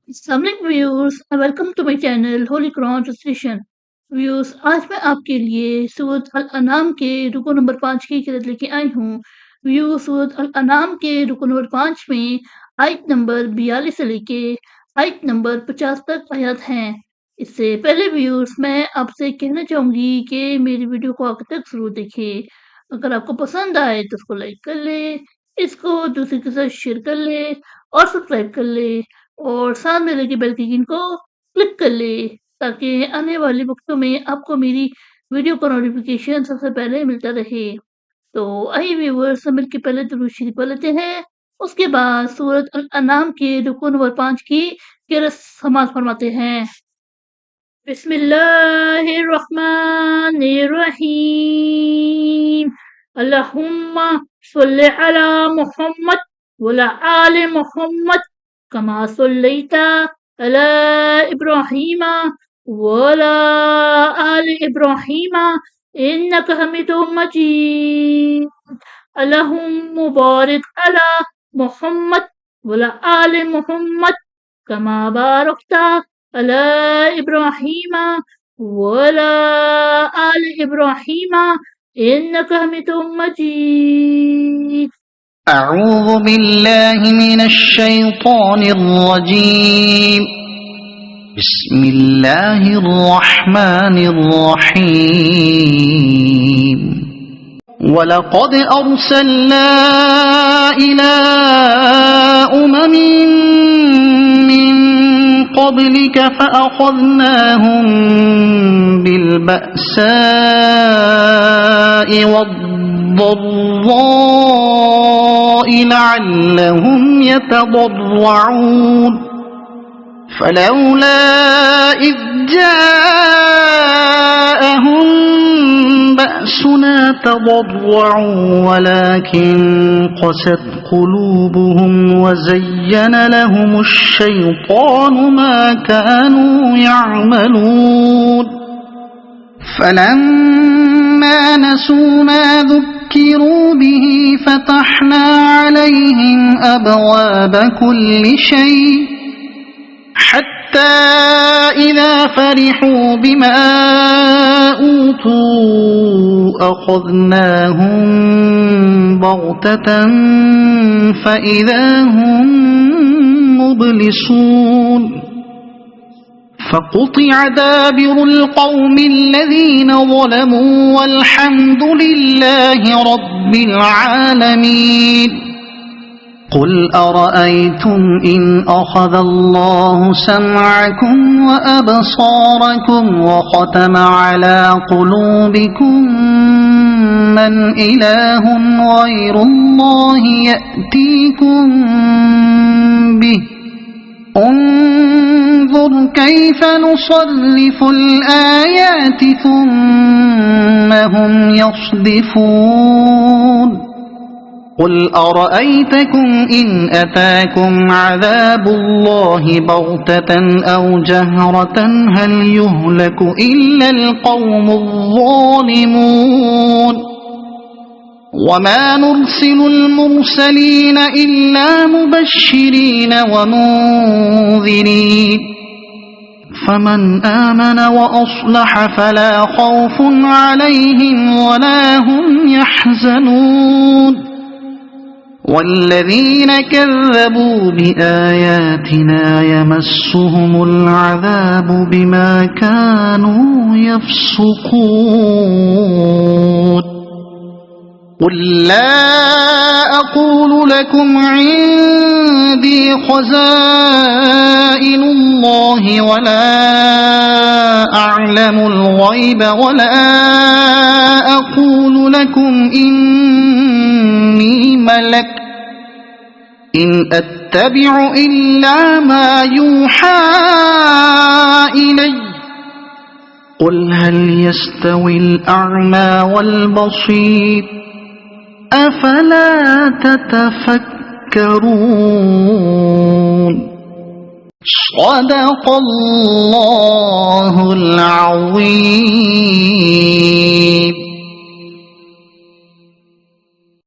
Assalamualaikum viewers, welcome to my channel Holy Quran translation. Viewers, आज मैं आपके लिए सूरत अल अनाम के रुकू नंबर 5 की किरत लेके आई हूँ। व्यूअर्स, सूरत अल अनाम के रुकू नंबर 5 में आयत नंबर 42 से लेके आयत नंबर 50 तक आयत हैं। इससे पहले व्यूअर्स, मैं आपसे कहना चाहूँगी कि मेरी वीडियो को आखिर तक ज़रूर देखें। अगर आपको पसंद आए तो उसको लाइक कर लें, इसको दूसरे के साथ शेयर कर लें और सब्सक्राइब कर लें और साथ में लगे बेल के आइकन को क्लिक कर लें ताकि आने वाले वक्तों में आपको मेरी वीडियो का नोटिफिकेशन सबसे पहले मिलता रहे। तो आइए व्यूअर्स, हम मिलके पहले दुरूद शरीफ पढ़ लेते हैं। उसके बाद सूरत अल अनाम के रुकू नंबर 5 की किरत समाप्त फरमाते हैं। बिस्मिल्लाहिर्रहमानिर्रहीम। अल्लाहुम्मा सल्लि अला मुहम्मद वअला आलि मुहम्मद कमा सल्लैता अला इब्राहीम वअला आलि इब्राहीम इन्नका हमीदुम मजीद। अल्लाहुम्मा बारिक अला मुहम्मद वअला आलि मुहम्मद कमा बारकता अला इब्राहीम वअला आलि इब्राहीम इन्नका हमीदुम मजीद। أعوذ بالله من الشيطان الرجيم. بسم الله الرحمن الرحيم. ولقد أرسلنا إلى أمم من قبلك فأخذناهم بالبأساء والضراء لعلهم يتضرعون فلولا إذ جاءهم بأسنا تضرعوا ولكن قست قلوبهم وزين لهم الشيطان ما كانوا يعملون فلما نسوا ما ذكروا به فتحنا عليهم أبواب كل شيء حتى إذا فرحوا بما أوتوا أخذناهم بغتة فإذا هم مبلسون فقطع دابر القوم الذين ظلموا والحمد لله رب العالمين. قل أرأيتم إن أخذ الله سمعكم وأبصاركم وختم على قلوبكم من إله غير الله يأتيكم به انظر كيف نصرف الآيات ثم هم يصدفون. قل أرأيتكم إن أتاكم عذاب الله بغتة أو جهرة هل يهلك إلا القوم الظالمون وما نرسل المرسلين إلا مبشرين ومنذرين فمن آمن وأصلح فلا خوف عليهم ولا هم يحزنون والذين كذبوا بآياتنا يمسهم العذاب بما كانوا يفسقون. قل لا أقول لكم عندي خزائن الله ولا أعلم الغيب ولا أقول لكم إني ملك إن أتبع إلا ما يوحى إلي. قل هل يستوي الأعمى والبصير أفلا تتفكرون. صدق الله العظيم.